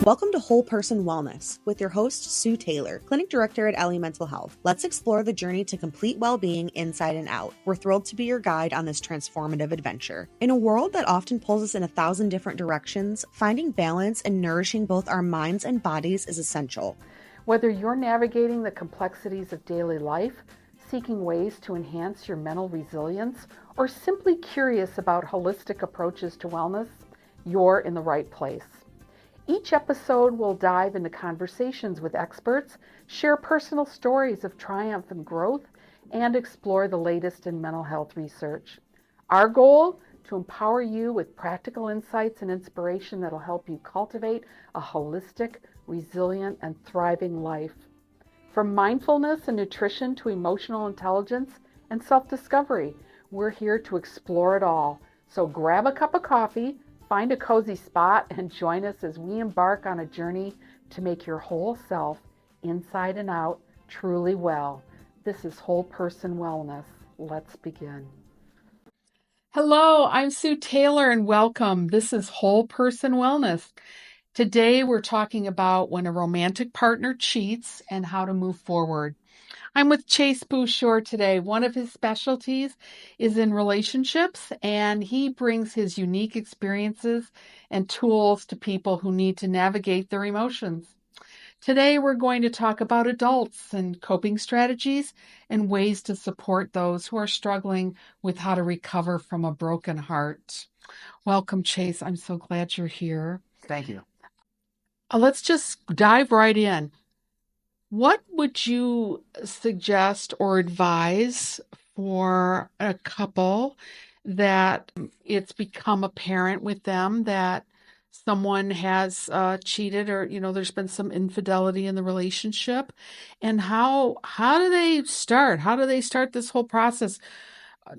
Welcome to Whole Person Wellness with your host, Sue Taylor, Clinic Director at Ellie Mental Health. Let's explore the journey to complete well-being inside and out. We're thrilled to be your guide on this transformative adventure. In a world that often pulls us in 1,000 different directions, finding balance and nourishing both our minds and bodies is essential. Whether you're navigating the complexities of daily life, seeking ways to enhance your mental resilience, or simply curious about holistic approaches to wellness, you're in the right place. Each episode will dive into conversations with experts, share personal stories of triumph and growth, and explore the latest in mental health research. Our goal? To empower you with practical insights and inspiration that will help you cultivate a holistic, resilient, and thriving life. From mindfulness and nutrition to emotional intelligence and self-discovery, we're here to explore it all. So grab a cup of coffee, find a cozy spot, and join us as we embark on a journey to make your whole self, inside and out, truly well. This is Whole Person Wellness. Let's begin. Hello, I'm Sue Taylor and welcome. This is Whole Person Wellness. Today we're talking about when a romantic partner cheats and how to move forward. I'm with Chase Bouchard today. One of his specialties is in relationships, and he brings his unique experiences and tools to people who need to navigate their emotions. Today, we're going to talk about adults and coping strategies and ways to support those who are struggling with how to recover from a broken heart. Welcome, Chase. I'm so glad you're here. Thank you. Let's just dive right in. What would you suggest or advise for a couple that it's become apparent with them that someone has cheated or, there's been some infidelity in the relationship? And how do they start? How do they start this whole process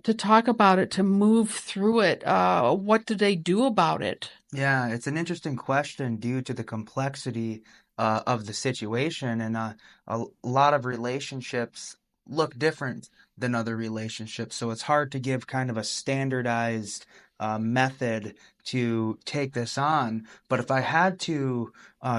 to talk about it, to move through it? What do they do about it? Yeah, it's an interesting question due to the complexity of the situation, and a lot of relationships look different than other relationships, so it's hard to give kind of a standardized method to take this on. But if I had to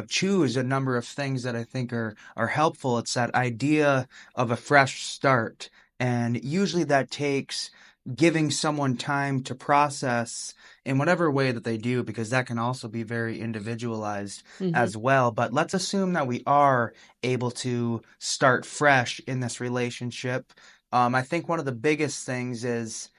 choose a number of things that I think are helpful, it's that idea of a fresh start, and usually that takes giving someone time to process in whatever way that they do, because that can also be very individualized as well. But let's assume that we are able to start fresh in this relationship. I think one of the biggest things is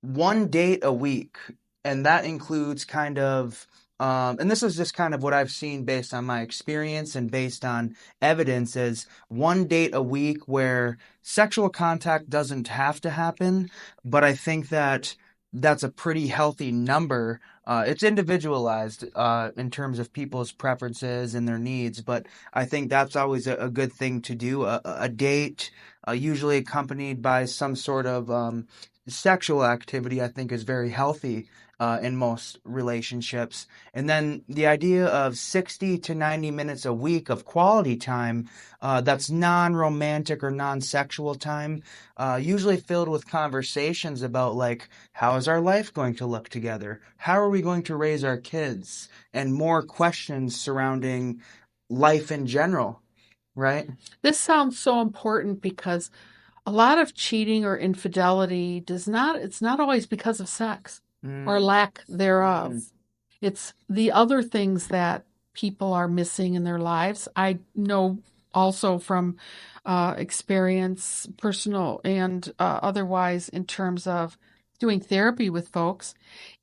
one date a week, and that includes kind of and this is just kind of what I've seen based on my experience and based on evidence, is one date a week where sexual contact doesn't have to happen, but I think that that's a pretty healthy number. It's individualized in terms of people's preferences and their needs, but I think that's always a good thing to do. A date, usually accompanied by some sort of sexual activity, I think is very healthy in most relationships. And then the idea of 60 to 90 minutes a week of quality time that's non-romantic or non-sexual time, usually filled with conversations about, like, how is our life going to look together? How are we going to raise our kids? And more questions surrounding life in general, right? This sounds so important because a lot of cheating or infidelity it's not always because of sex or lack thereof. It's the other things that people are missing in their lives. I know also from experience, personal and otherwise, in terms of doing therapy with folks,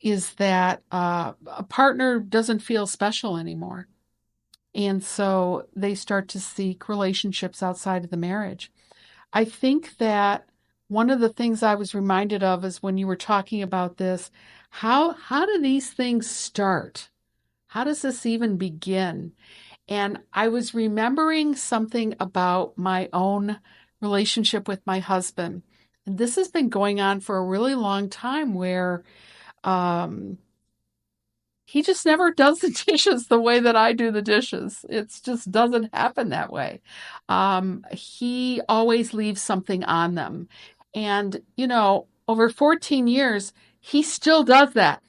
is that a partner doesn't feel special anymore. And so they start to seek relationships outside of the marriage. I think that one of the things I was reminded of is when you were talking about this, how do these things start? How does this even begin? And I was remembering something about my own relationship with my husband. And this has been going on for a really long time, where he just never does the dishes the way that I do the dishes. It just doesn't happen that way. He always leaves something on them. And, over 14 years, he still does that.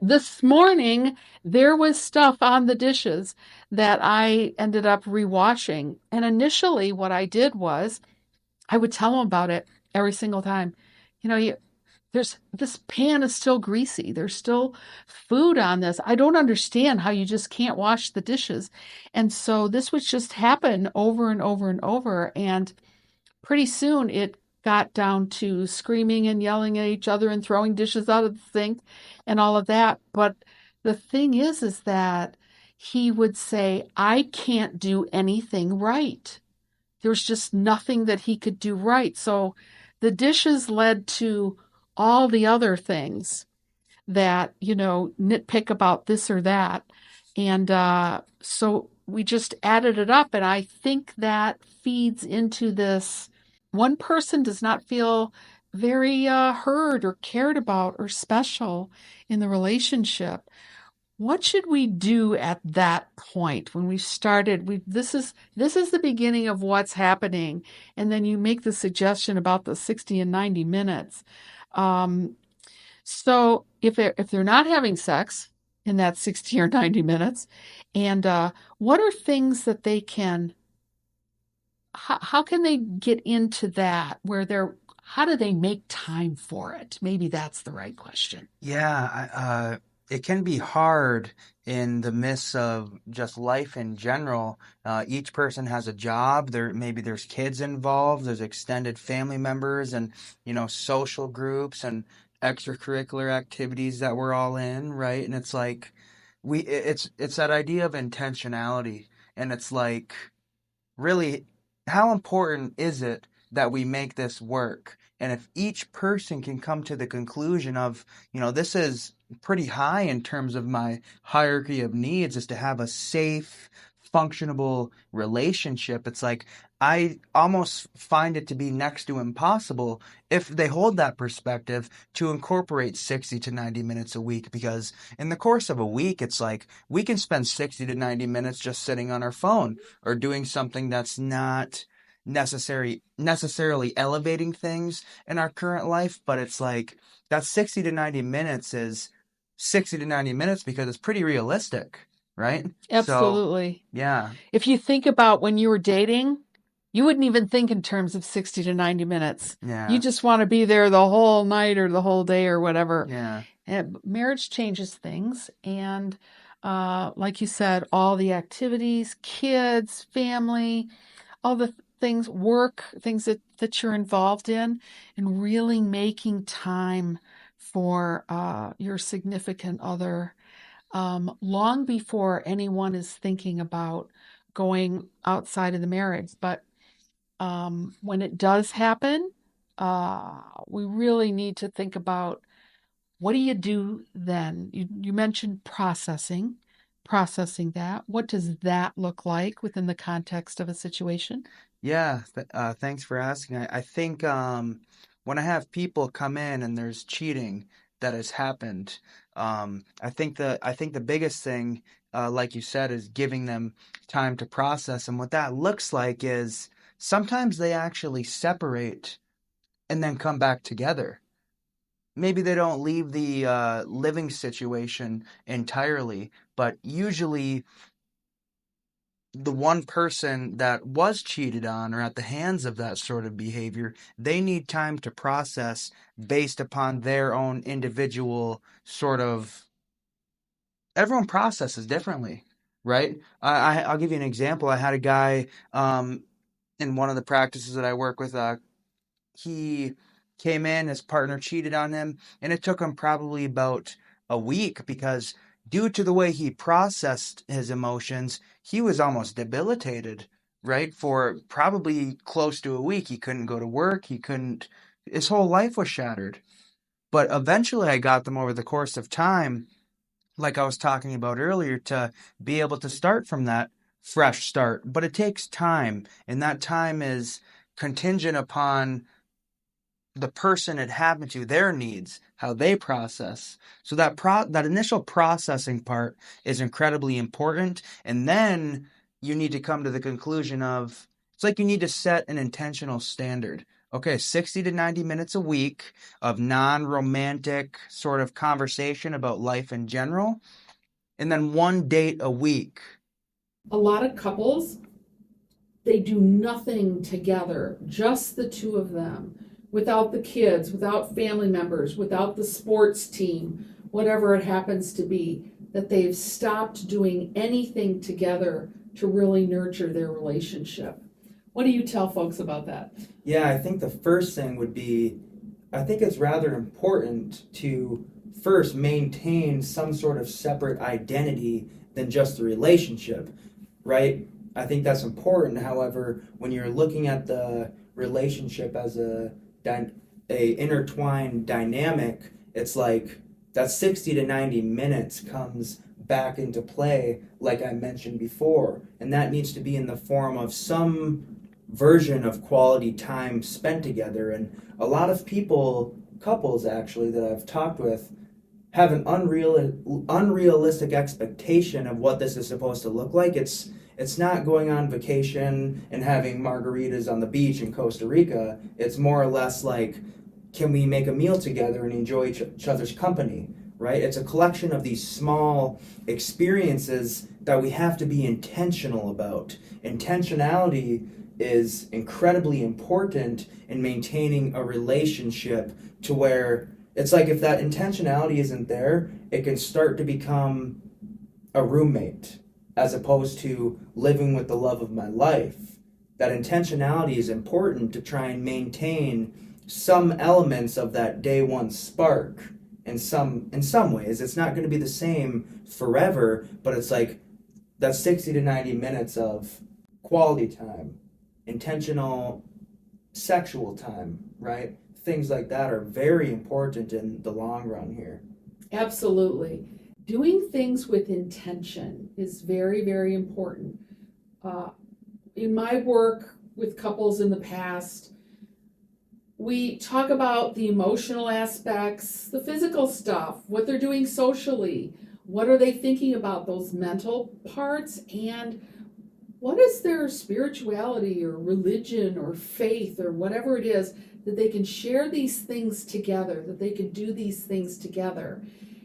This morning there was stuff on the dishes that I ended up rewashing. And initially what I did was I would tell him about it every single time. You know, there's this pan is still greasy. There's still food on this. I don't understand how you just can't wash the dishes. And so this would just happen over and over and over. And pretty soon it got down to screaming and yelling at each other and throwing dishes out of the sink and all of that. But the thing is that he would say, I can't do anything right. There's just nothing that he could do right. So the dishes led to all the other things that, nitpick about this or that. And so we just added it up. And I think that feeds into this. One person does not feel very heard or cared about or special in the relationship. What should we do at that point when we started? This is the beginning of what's happening, and then you make the suggestion about the 60 and 90 minutes. Um, so if they're not having sex in that 60 or 90 minutes, and what are things that they can how can they get into that where how do they make time for it? Maybe that's the right question. Yeah, it can be hard in the midst of just life in general. Each person has a job. Maybe there's kids involved. There's extended family members, and social groups and extracurricular activities that we're all in, right? And it's like it's that idea of intentionality, and it's like really, how important is it that we make this work? And if each person can come to the conclusion of, this is pretty high in terms of my hierarchy of needs, is to have a safe, functionable relationship. It's like I almost find it to be next to impossible if they hold that perspective to incorporate 60 to 90 minutes a week, because in the course of a week, it's like we can spend 60 to 90 minutes just sitting on our phone or doing something that's not necessarily elevating things in our current life, but it's like that 60 to 90 minutes is 60 to 90 minutes because it's pretty realistic, right? So, Absolutely. yeah, If you think about when you were dating, you wouldn't even think in terms of 60 to 90 minutes. You yeah, just want to be there the whole night or the whole day or whatever. yeah. And marriage changes things. And like you said, all the activities, kids, family, all the things, work, things that you're involved in, and really making time for your significant other long before anyone is thinking about going outside of the marriage. But when it does happen, we really need to think about what do you do then? You mentioned processing that. What does that look like within the context of a situation? Yeah, thanks for asking. I think when I have people come in and there's cheating that has happened, I think the biggest thing, like you said, is giving them time to process. And what that looks like is sometimes they actually separate and then come back together. Maybe they don't leave the living situation entirely, but usually the one person that was cheated on or at the hands of that sort of behavior, they need time to process based upon their own individual sort of. Everyone processes differently, right? I'll give you an example. I had a guy in one of the practices that I work with. He came in, his partner cheated on him, and it took him probably about a week because due to the way he processed his emotions, he was almost debilitated, right? For probably close to a week. He couldn't go to work, his whole life was shattered. But eventually I got them over the course of time, like I was talking about earlier, to be able to start from that fresh start. But it takes time, and that time is contingent upon the person it happened to, their needs, how they process. So that initial processing part is incredibly important, and then you need to come to the conclusion of it's like you need to set an intentional standard. Okay, 60 to 90 minutes a week of non-romantic sort of conversation about life in general, and then one date a week. A lot of couples, they do nothing together, just the two of them, without the kids, without family members, without the sports team, whatever it happens to be, that they've stopped doing anything together to really nurture their relationship. What do you tell folks about that? Yeah, I think the first thing would be, I think it's rather important to first maintain some sort of separate identity than just the relationship, right? I think that's important. However, when you're looking at the relationship as a intertwined dynamic, it's like that 60 to 90 minutes comes back into play, like I mentioned before, and that needs to be in the form of some version of quality time spent together. And a lot of couples actually that I've talked with, have an unrealistic expectation of what this is supposed to look like. It's not going on vacation and having margaritas on the beach in Costa Rica. It's more or less like, can we make a meal together and enjoy each other's company, right? It's a collection of these small experiences that we have to be intentional about. Intentionality is incredibly important in maintaining a relationship, to where it's like, if that intentionality isn't there, it can start to become a roommate as opposed to living with the love of my life. That intentionality is important to try and maintain some elements of that day one spark. In some ways, it's not going to be the same forever, but it's like that 60 to 90 minutes of quality time, intentional sexual time, right? Things like that are very important in the long run here. Absolutely. Doing things with intention is very, very important. In my work with couples in the past, we talk about the emotional aspects, the physical stuff, what they're doing socially, what are they thinking about, those mental parts, and what is their spirituality or religion or faith or whatever it is, that they can share these things together, that they can do these things together.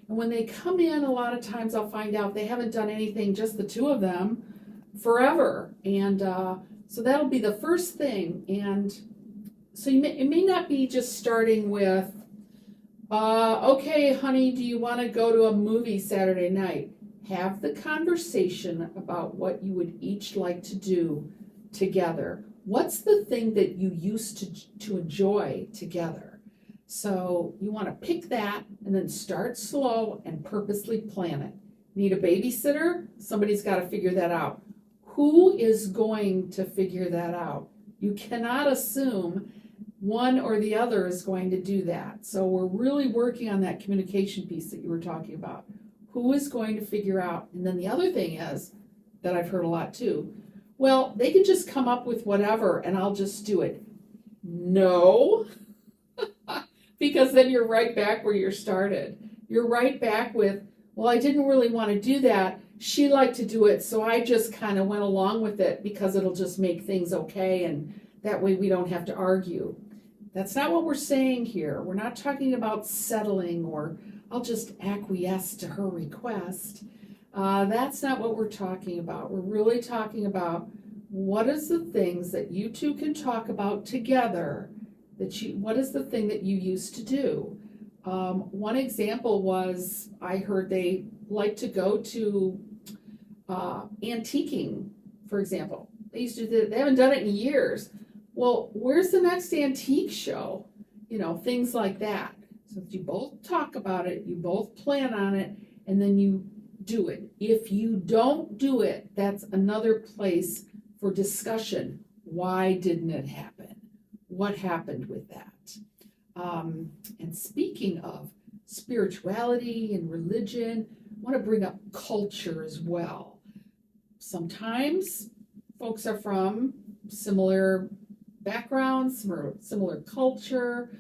And when they come in, a lot of times I'll find out they haven't done anything, just the two of them, forever. And so that'll be the first thing. And so it may not be just starting with, okay, honey, do you want to go to a movie Saturday night? Have the conversation about what you would each like to do together. What's the thing that you used to enjoy together? So you want to pick that and then start slow and purposely plan it. Need a babysitter? Somebody's got to figure that out. Who is going to figure that out? You cannot assume one or the other is going to do that. So we're really working on that communication piece that you were talking about. Who is going to figure out? And then the other thing is, that I've heard a lot too, well, they can just come up with whatever and I'll just do it. No, because then you're right back where you started. You're right back with, well, I didn't really want to do that. She liked to do it, so I just kind of went along with it because it'll just make things okay, and that way we don't have to argue. That's not what we're saying here. We're not talking about settling or I'll just acquiesce to her request. That's not what we're talking about. We're really talking about, what is the things that you two can talk about together, what is the thing that you used to do? One example was, I heard they like to go to antiquing, for example. They haven't done it in years. Well, where's the next antique show? Things like that. So you both talk about it, you both plan on it, and then you do it. If you don't do it, that's another place for discussion. Why didn't it happen? What happened with that? And speaking of spirituality and religion, I want to bring up culture as well. Sometimes folks are from similar backgrounds, similar culture,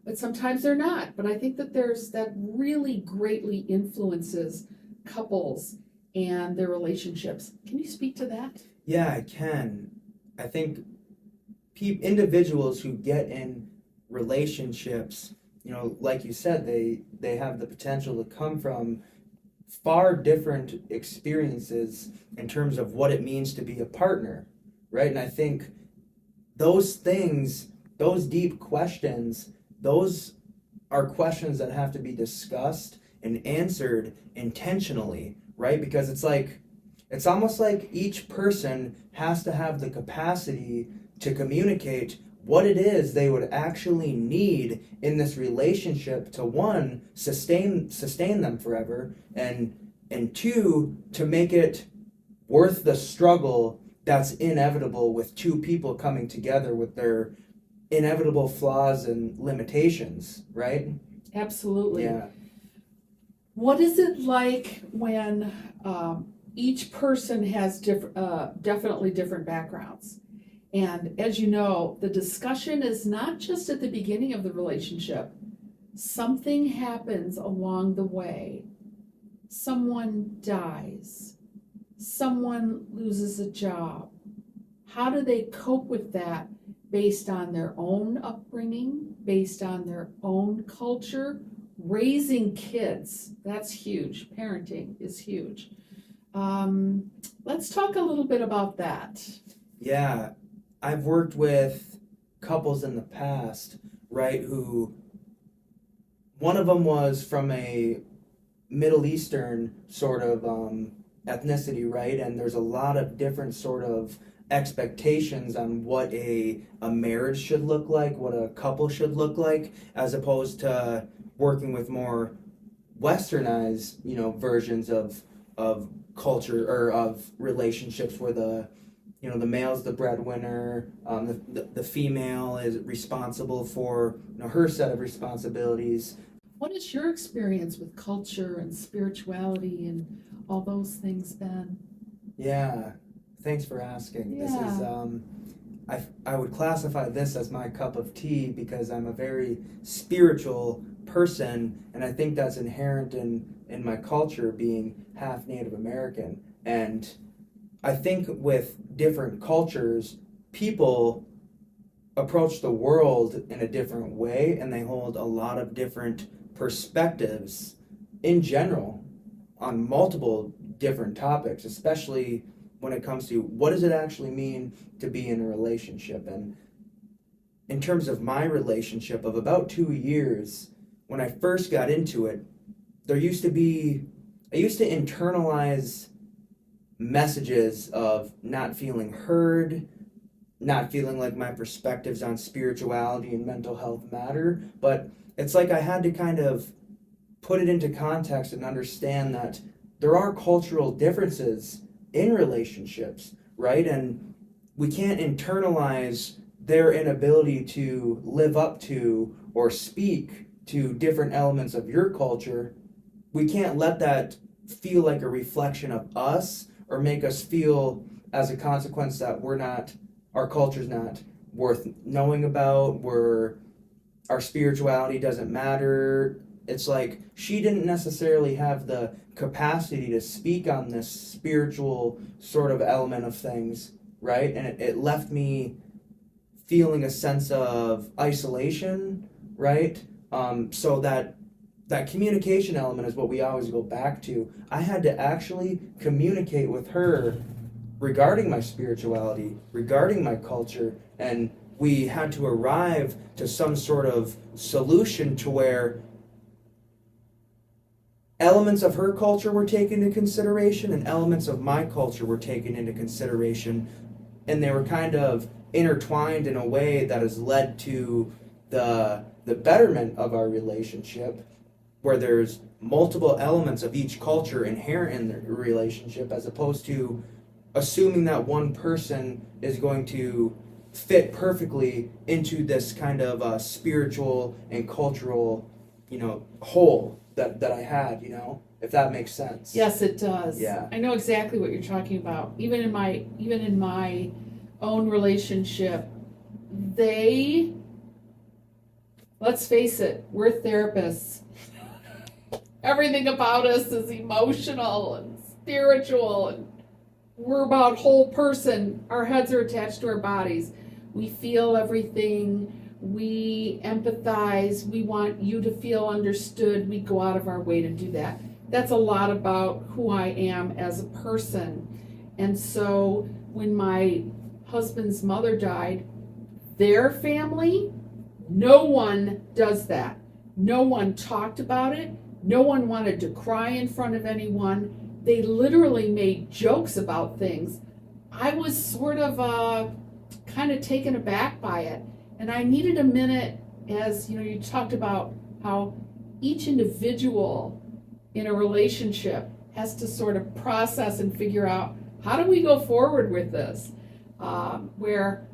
but sometimes they're not. But I think that really greatly influences couples and their relationships. Can you speak to that? Yeah, I can. I think individuals who get in relationships, like you said, they have the potential to come from far different experiences in terms of what it means to be a partner, right? And I think those things, those deep questions, those are questions that have to be discussed and answered intentionally, right? Because it's almost like each person has to have the capacity to communicate what it is they would actually need in this relationship to, one, sustain them forever, and two, to make it worth the struggle that's inevitable with two people coming together with their inevitable flaws and limitations, right? Absolutely. Yeah. What is it like when each person has definitely different backgrounds? And as you know, the discussion is not just at the beginning of the relationship. Something happens along the way. Someone dies. Someone loses a job. How do they cope with that based on their own upbringing, based on their own culture? Raising kids, that's huge. Parenting is huge. Let's talk a little bit about that. Yeah, I've worked with couples in the past, right, who one of them was from a Middle Eastern sort of ethnicity, right? And there's a lot of different sort of expectations on what a marriage should look like, what a couple should look like, as opposed to working with more westernized, versions of culture or of relationships where the male's the breadwinner, the female is responsible for her set of responsibilities. What is your experience with culture and spirituality and all those things been? Yeah, thanks for asking. Yeah. This is I would classify this as my cup of tea because I'm a very spiritual person, and I think that's inherent in my culture, being half Native American. And I think with different cultures, people approach the world in a different way, and they hold a lot of different perspectives in general on multiple different topics, especially when it comes to what does it actually mean to be in a relationship. And in terms of my relationship of about 2 years, when I first got into it, I used to internalize messages of not feeling heard, not feeling like my perspectives on spirituality and mental health matter. But it's like I had to kind of put it into context and understand that there are cultural differences in relationships, right? And we can't internalize their inability to live up to or speak to different elements of your culture. We can't let that feel like a reflection of us or make us feel as a consequence that our culture's not worth knowing about, our spirituality doesn't matter. It's like she didn't necessarily have the capacity to speak on this spiritual sort of element of things, right? And it left me feeling a sense of isolation, right? So that communication element is what we always go back to. I had to actually communicate with her regarding my spirituality, regarding my culture, and we had to arrive to some sort of solution to where elements of her culture were taken into consideration and elements of my culture were taken into consideration, and they were kind of intertwined in a way that has led to the betterment of our relationship, where there's multiple elements of each culture inherent in the relationship, as opposed to assuming that one person is going to fit perfectly into this kind of spiritual and cultural, whole that I had, if that makes sense. Yes, it does. Yeah. I know exactly what you're talking about. Even in my own relationship, let's face it, we're therapists. Everything about us is emotional and spiritual, and we're about whole person. Our heads are attached to our bodies. we feel everything, we empathize, we want you to feel understood, we go out of our way to do that. That's a lot about who I am as a person. And so when my husband's mother died, their family, no one does that. No one talked about it. No one wanted to cry in front of anyone. They literally made jokes about things. I was sort of kind of taken aback by it. And I needed a minute, as you talked about how each individual in a relationship has to sort of process and figure out, how do we go forward with this? Where,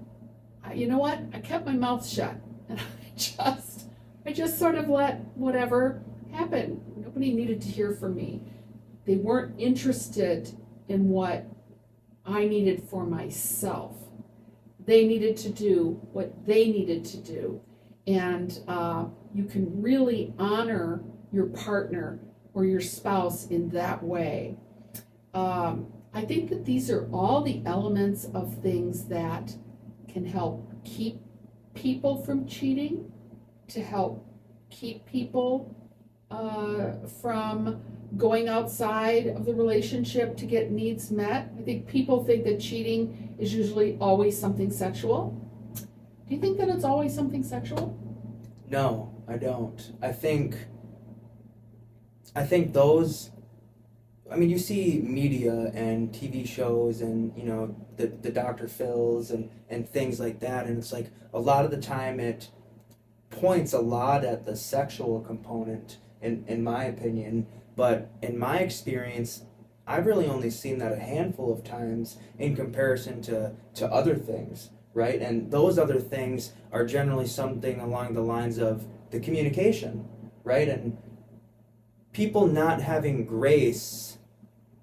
you know what? I kept my mouth shut, and I just sort of let whatever happen. Nobody needed to hear from me. They weren't interested in what I needed for myself. They needed to do what they needed to do. And you can really honor your partner or your spouse in that way. I think that these are all the elements of things that can help keep people from cheating, to help keep people from going outside of the relationship to get needs met. I think people think that cheating is usually always something sexual. Do you think that it's always something sexual? No, I don't. I think those, you see media and TV shows and, the Dr. Phils and things like that, and it's like a lot of the time it points a lot at the sexual component, in my opinion. But in my experience, I've really only seen that a handful of times in comparison to other things, right? And those other things are generally something along the lines of the communication, right? And people not having grace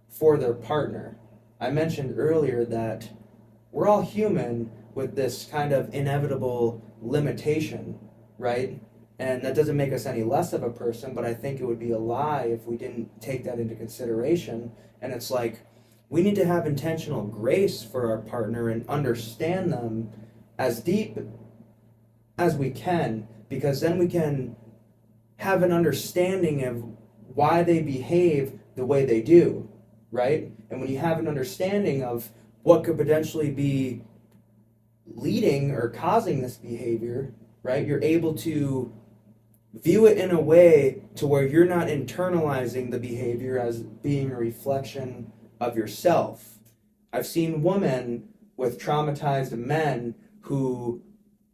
for their partner. I mentioned earlier that we're all human with this kind of inevitable limitation, right? And that doesn't make us any less of a person, but I think it would be a lie if we didn't take that into consideration. And it's like, we need to have intentional grace for our partner and understand them as deep as we can, because then we can have an understanding of why they behave the way they do, right? And when you have an understanding of what could potentially be leading or causing this behavior, right, you're able to view it in a way to where you're not internalizing the behavior as being a reflection of yourself. I've seen women with traumatized men who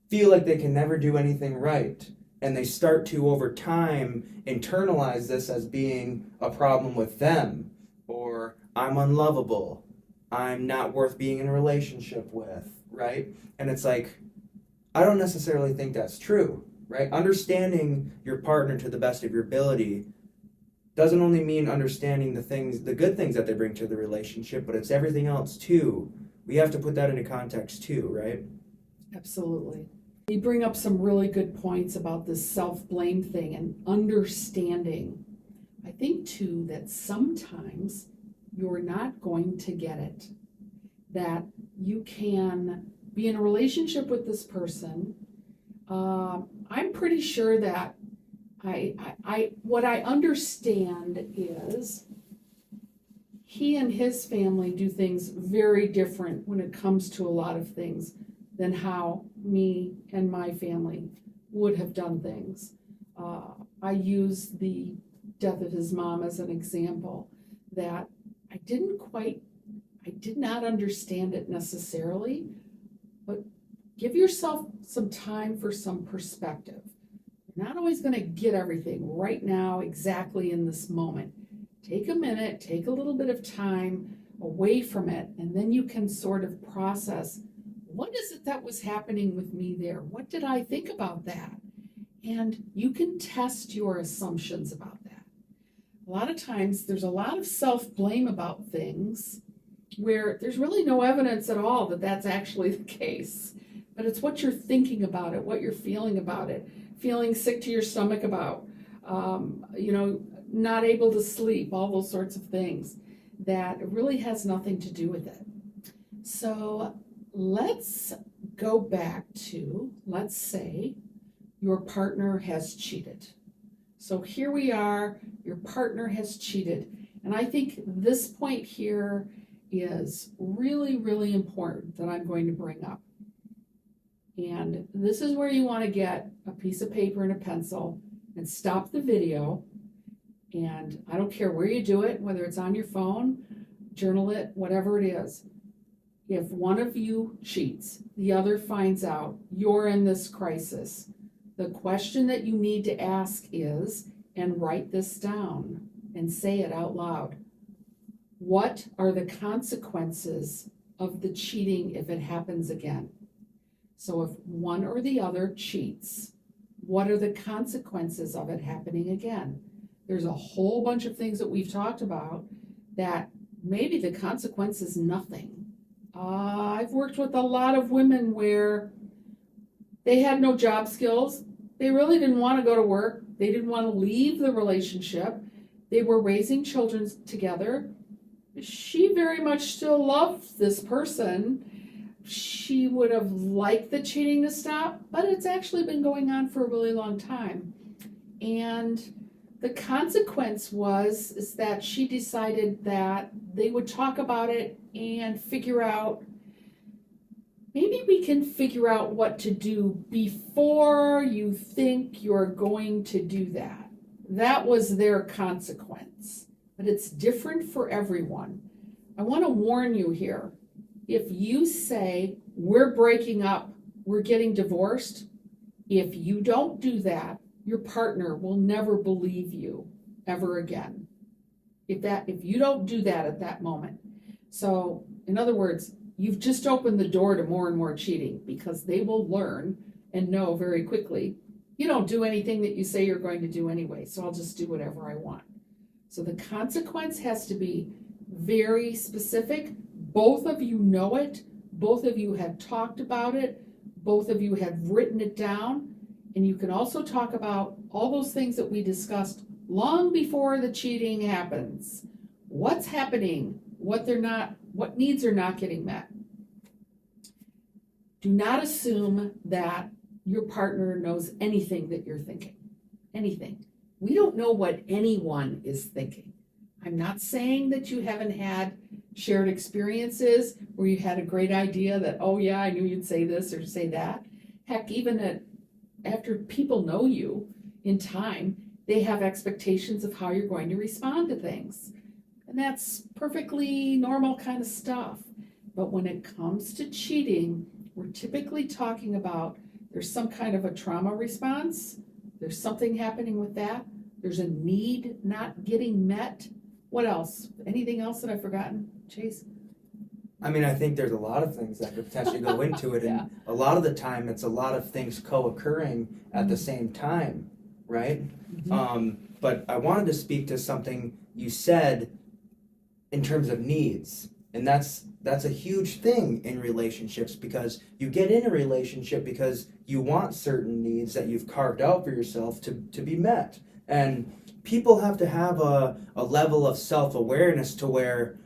feel like they can never do anything right, and they start to, over time, internalize this as being a problem with them, or I'm unlovable, I'm not worth being in a relationship with, right? And it's like, I don't necessarily think that's true, right? Understanding your partner to the best of your ability doesn't only mean understanding the good things that they bring to the relationship, but it's everything else too. We have to put that into context too, right? Absolutely. You bring up some really good points about this self-blame thing and understanding. I think too that sometimes you're not going to get it. That you can be in a relationship with this person. I'm pretty sure that what I understand is he and his family do things very different when it comes to a lot of things than how me and my family would have done things. I use the death of his mom as an example, that I did not understand it necessarily, but give yourself some time for some perspective. You're not always going to get everything right now, exactly in this moment. Take a minute, take a little bit of time away from it, and then you can sort of process, what is it that was happening with me there? What did I think about that? And you can test your assumptions about that. A lot of times there's a lot of self-blame about things where there's really no evidence at all that that's actually the case. But it's what you're thinking about it, what you're feeling about it, feeling sick to your stomach about, not able to sleep, all those sorts of things, that really has nothing to do with it. So let's go back to, let's say, your partner has cheated. So here we are, your partner has cheated. And I think this point here is really, really important that I'm going to bring up. And this is where you want to get a piece of paper and a pencil and stop the video. And I don't care where you do it, whether it's on your phone, journal it, whatever it is. If one of you cheats, the other finds out you're in this crisis, the question that you need to ask is, and write this down and say it out loud, what are the consequences of the cheating if it happens again? So if one or the other cheats, what are the consequences of it happening again? There's a whole bunch of things that we've talked about that maybe the consequence is nothing. I've worked with a lot of women where they had no job skills. They really didn't want to go to work. They didn't want to leave the relationship. They were raising children together. She very much still loved this person. She would have liked the cheating to stop, but it's actually been going on for a really long time. And the consequence is that she decided that they would talk about it and figure out, maybe we can figure out what to do before you think you're going to do that. That was their consequence, but it's different for everyone. I want to warn you here. If you say, we're breaking up, we're getting divorced, if you don't do that, your partner will never believe you ever again. If you don't do that at that moment. So, in other words, you've just opened the door to more and more cheating, because they will learn and know very quickly, you don't do anything that you say you're going to do anyway, so I'll just do whatever I want. So the consequence has to be very specific. Both of you know it. Both of you have talked about it. Both of you have written it down. And you can also talk about all those things that we discussed long before the cheating happens. What's happening? What needs are not getting met. Do not assume that your partner knows anything that you're thinking. Anything. We don't know what anyone is thinking. I'm not saying that you haven't had shared experiences where you had a great idea that, oh yeah, I knew you'd say this or say that. Heck, even after people know you in time, they have expectations of how you're going to respond to things. And that's perfectly normal kind of stuff. But when it comes to cheating, we're typically talking about there's some kind of a trauma response. There's something happening with that. There's a need not getting met. What else? Anything else that I've forgotten, Chase? I mean, I think there's a lot of things that could potentially go into it. Yeah. And a lot of the time, it's a lot of things co-occurring at the same time, right? Mm-hmm. But I wanted to speak to something you said in terms of needs. And that's a huge thing in relationships, because you get in a relationship because you want certain needs that you've carved out for yourself to be met. And people have to have a level of self-awareness to where,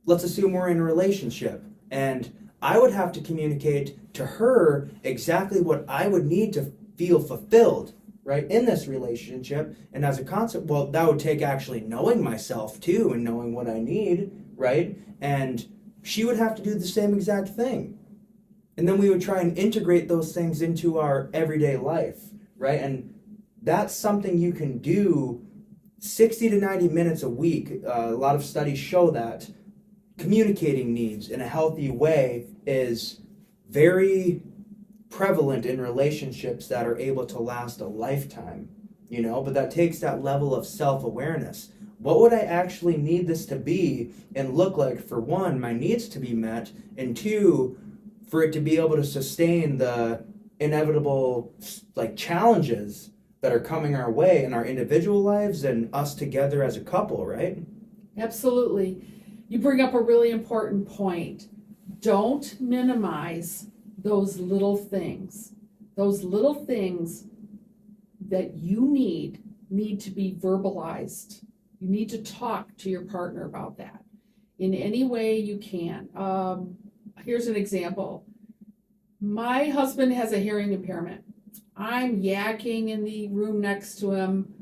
let's assume we're in a relationship, and I would have to communicate to her exactly what I would need to feel fulfilled, right, in this relationship. And as a concept, well, that would take actually knowing myself too and knowing what I need, right? And she would have to do the same exact thing. And then we would try and integrate those things into our everyday life, right? And that's something you can do 60 to 90 minutes a week. A lot of studies show that communicating needs in a healthy way is very prevalent in relationships that are able to last a lifetime, but that takes that level of self-awareness. What would I actually need this to be and look like? For one, my needs to be met, and two, for it to be able to sustain the inevitable challenges that are coming our way in our individual lives and us together as a couple, right? Absolutely. You bring up a really important point. Don't minimize those little things. Those little things that you need to be verbalized. You need to talk to your partner about that in any way you can. Here's an example. My husband has a hearing impairment. I'm yakking in the room next to him,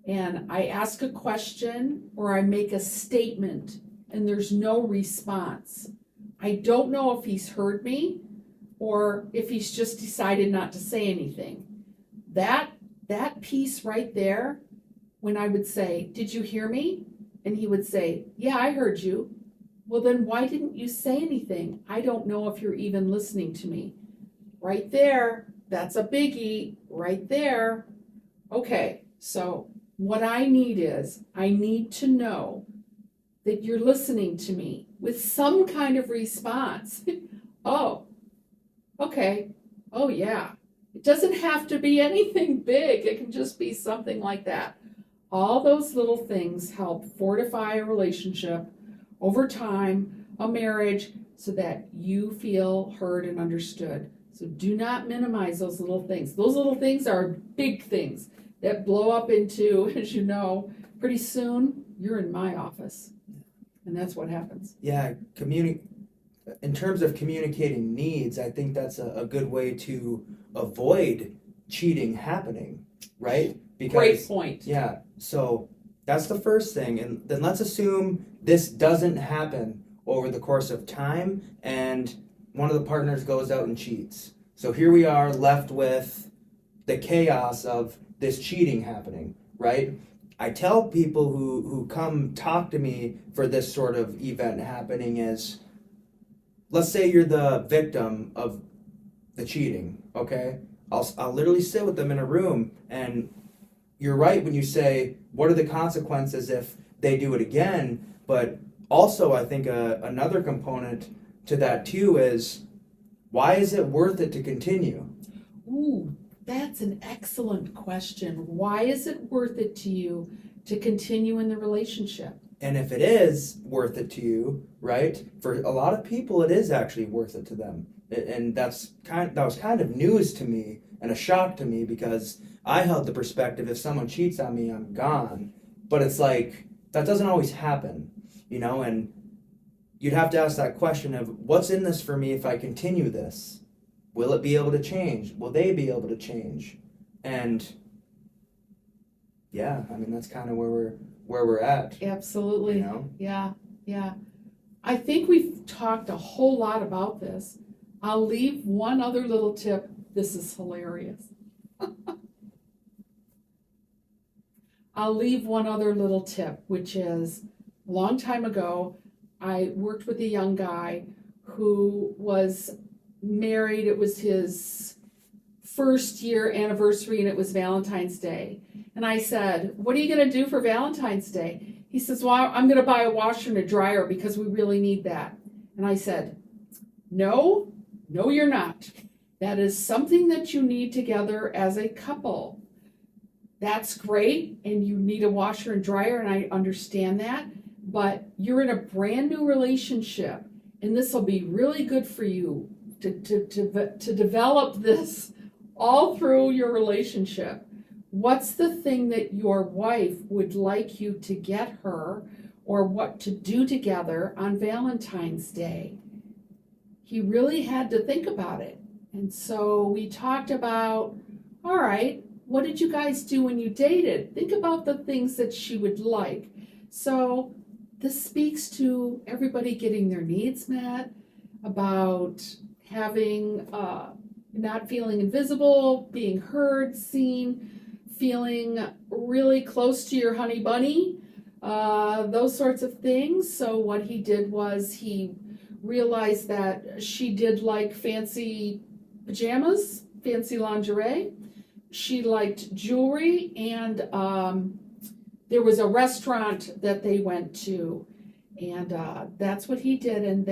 and I ask a question or I make a statement, and there's no response. I don't know if he's heard me or if he's just decided not to say anything. That piece right there, when I would say, "Did you hear me?" and he would say, "Yeah, I heard you." Well, then why didn't you say anything? I don't know if you're even listening to me. Right there, that's a biggie right there. Okay, so what I need to know that you're listening to me with some kind of response. Oh, okay. Oh, yeah. It doesn't have to be anything big. It can just be something like that. All those little things help fortify a relationship over time, a marriage, so that you feel heard and understood. So do not minimize those little things. Those little things are big things that blow up into, as you know, pretty soon you're in my office. And that's what happens. Yeah, in terms of communicating needs, I think that's a good way to avoid cheating happening, right? Because, great point. Yeah, so that's the first thing. And then let's assume this doesn't happen over the course of time and one of the partners goes out and cheats. So here we are left with the chaos of this cheating happening, right? I tell people who come talk to me for this sort of event happening is, let's say you're the victim of the cheating, okay? I'll literally sit with them in a room, and you're right when you say, what are the consequences if they do it again? But also I think another component to that too is, why is it worth it to continue? Ooh, that's an excellent question. Why is it worth it to you to continue in the relationship? And if it is worth it to you, right? For a lot of people, it is actually worth it to them. And that was kind of news to me and a shock to me, because I held the perspective, if someone cheats on me, I'm gone. But it's like, that doesn't always happen, and you'd have to ask that question of, what's in this for me if I continue this? Will it be able to change? Will they be able to change? And yeah, I mean, that's kind of where we're at. Absolutely. Yeah. I think we've talked a whole lot about this. I'll leave one other little tip. This is hilarious. I'll leave one other little tip, which is, a long time ago, I worked with a young guy who was married. It was his first year anniversary, and it was Valentine's Day. And I said, "What are you going to do for Valentine's Day?" He says, "Well, I'm going to buy a washer and a dryer because we really need that." And I said, No, you're not. That is something that you need together as a couple. That's great, and you need a washer and dryer, and I understand that. But you're in a brand new relationship, and this will be really good for you to develop this all through your relationship. What's the thing that your wife would like you to get her, or what to do together on Valentine's Day? He really had to think about it. And so we talked about, all right, what did you guys do when you dated? Think about the things that she would like. So this speaks to everybody getting their needs met, about having, not feeling invisible, being heard, seen, feeling really close to your honey bunny, those sorts of things. So what he did was he realized that she did like fancy pajamas, fancy lingerie. She liked jewelry, and there was a restaurant that they went to, and that's what he did. And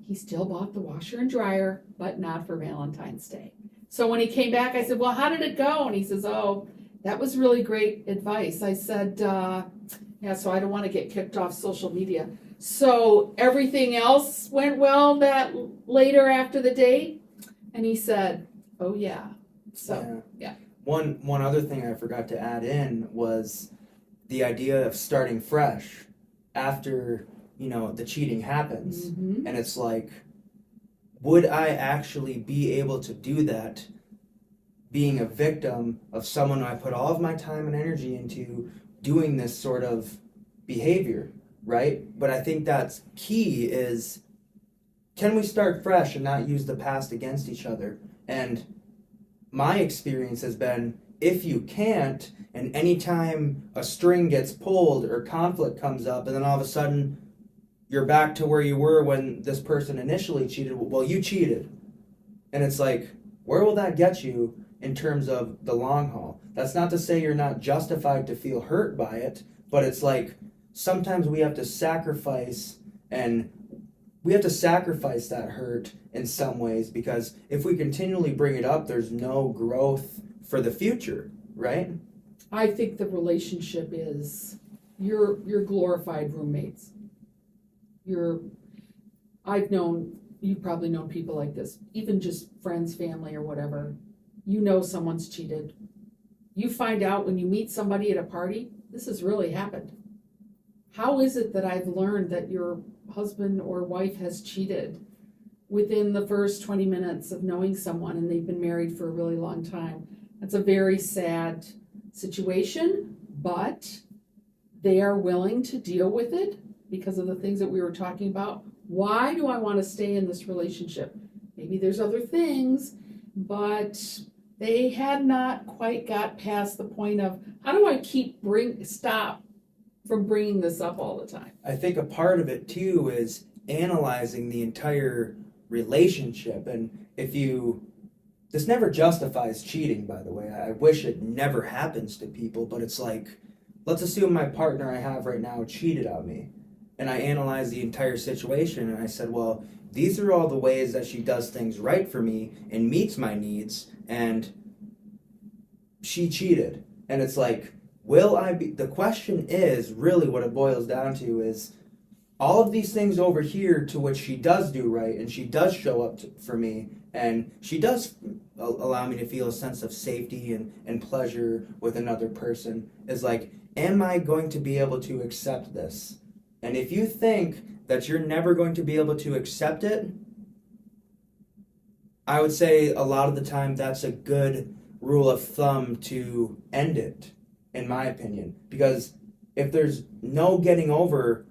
he still bought the washer and dryer, but not for Valentine's Day. So when he came back, I said, "Well, how did it go?" And he says, "Oh, that was really great advice." I said, "Yeah, so I don't want to get kicked off social media. So everything else went well that later after the date?" And he said, "Oh yeah." So yeah. One other thing I forgot to add in was the idea of starting fresh after the cheating happens. Mm-hmm. And it's like, would I actually be able to do that being a victim of someone who I put all of my time and energy into doing this sort of behavior, right? But I think that's key is, can we start fresh and not use the past against each other? And my experience has been, if you can't, and anytime a string gets pulled or conflict comes up, and then all of a sudden you're back to where you were when this person initially cheated, well, you cheated. And it's like, where will that get you in terms of the long haul? That's not to say you're not justified to feel hurt by it, but it's like, sometimes we have to sacrifice that hurt in some ways, because if we continually bring it up, there's no growth for the future, right? I think the relationship is you're glorified roommates. You've probably known people like this, even just friends, family, or whatever. You know someone's cheated. You find out when you meet somebody at a party, this has really happened. How is it that I've learned that your husband or wife has cheated within the first 20 minutes of knowing someone and they've been married for a really long time? That's a very sad situation, but they are willing to deal with it because of the things that we were talking about. Why do I want to stay in this relationship? Maybe there's other things, but they had not quite got past the point of, how do I stop from bringing this up all the time? I think a part of it too is analyzing the entire relationship. And this never justifies cheating, by the way. I wish it never happens to people, but it's like, let's assume my partner I have right now cheated on me. And I analyzed the entire situation and I said, well, these are all the ways that she does things right for me and meets my needs, and she cheated. And it's like, the question is really what it boils down to is, all of these things over here to which she does do right, and she does show up for me, and she does allow me to feel a sense of safety and pleasure with another person, is like, am I going to be able to accept this? And if you think that you're never going to be able to accept it, I would say a lot of the time that's a good rule of thumb to end it, in my opinion. Because if there's no getting over,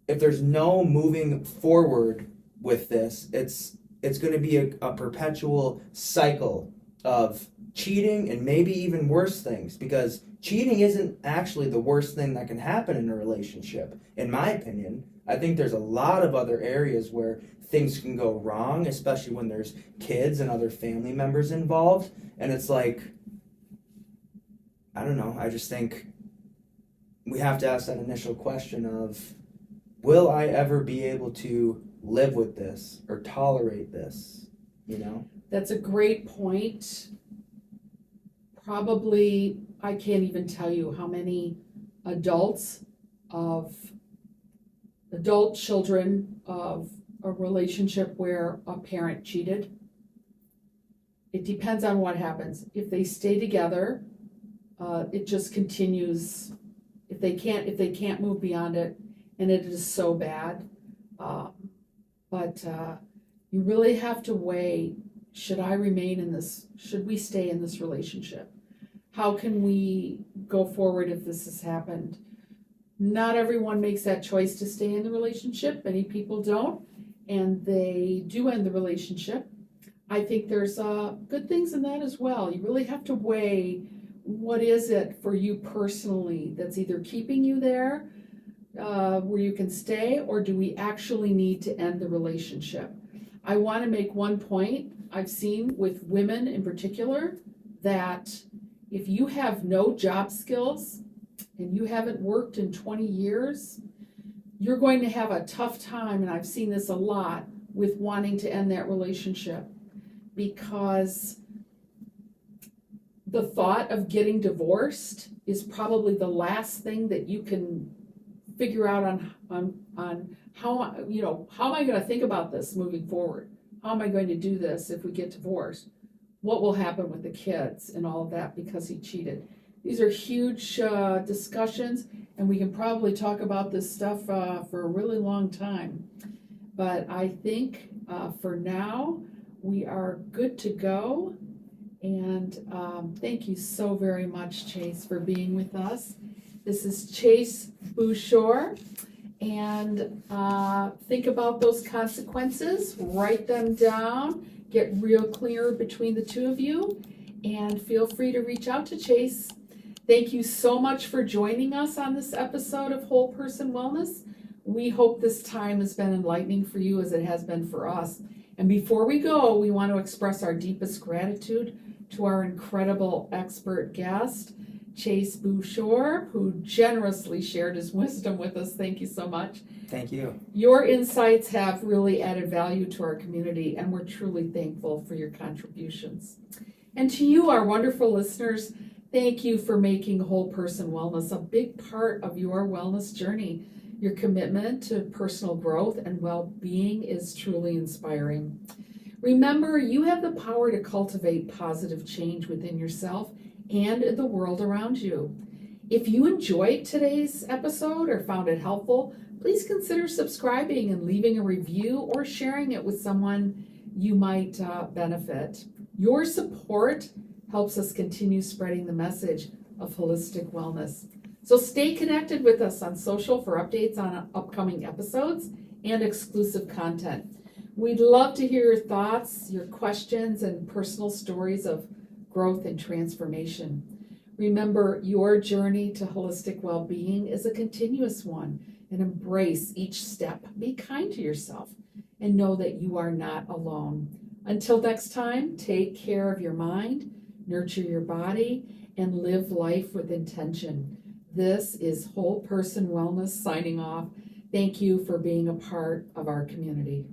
if there's no moving forward with this, it's going to be a perpetual cycle of cheating and maybe even worse things, because cheating isn't actually the worst thing that can happen in a relationship, in my opinion. I think there's a lot of other areas where things can go wrong, especially when there's kids and other family members involved. And it's like, I don't know, I just think we have to ask that initial question of, will I ever be able to live with this or tolerate this, you know? That's a great point. Probably, I can't even tell you how many adult children of a relationship where a parent cheated. It depends on what happens. If they stay together, it just continues. If they can't move beyond it, and it is so bad. But you really have to weigh, should I remain in this? Should we stay in this relationship? How can we go forward if this has happened? Not everyone makes that choice to stay in the relationship. Many people don't, and they do end the relationship. I think there's good things in that as well. You really have to weigh, what is it for you personally that's either keeping you there, where you can stay, or do we actually need to end the relationship? I want to make one point I've seen with women in particular, that if you have no job skills and you haven't worked in 20 years, you're going to have a tough time, and I've seen this a lot, with wanting to end that relationship, because the thought of getting divorced is probably the last thing that you can figure out on how am I going to think about this moving forward? How am I going to do this if we get divorced? What will happen with the kids and all of that because he cheated? These are huge discussions, and we can probably talk about this stuff for a really long time. But I think For now, we are good to go. And thank you so very much, Chase, for being with us. This is Chase Bouchard. And think about those consequences, write them down, get real clear between the two of you, and feel free to reach out to Chase. Thank you so much for joining us on this episode of Whole Person Wellness. We hope this time has been enlightening for you as it has been for us. And before we go, we want to express our deepest gratitude to our incredible expert guest, Chase Bouchard, who generously shared his wisdom with us. Thank you so much. Thank you. Your insights have really added value to our community, and we're truly thankful for your contributions. And to you, our wonderful listeners, thank you for making whole person wellness a big part of your wellness journey. Your commitment to personal growth and well-being is truly inspiring. Remember, you have the power to cultivate positive change within yourself and in the world around you. If you enjoyed today's episode or found it helpful, please consider subscribing and leaving a review or sharing it with someone you might benefit. Your support helps us continue spreading the message of holistic wellness. So stay connected with us on social for updates on upcoming episodes and exclusive content. We'd love to hear your thoughts, your questions, and personal stories of growth and transformation. Remember, your journey to holistic well-being is a continuous one, and embrace each step. Be kind to yourself and know that you are not alone. Until next time, take care of your mind, nurture your body, and live life with intention. This is Whole Person Wellness signing off. Thank you for being a part of our community.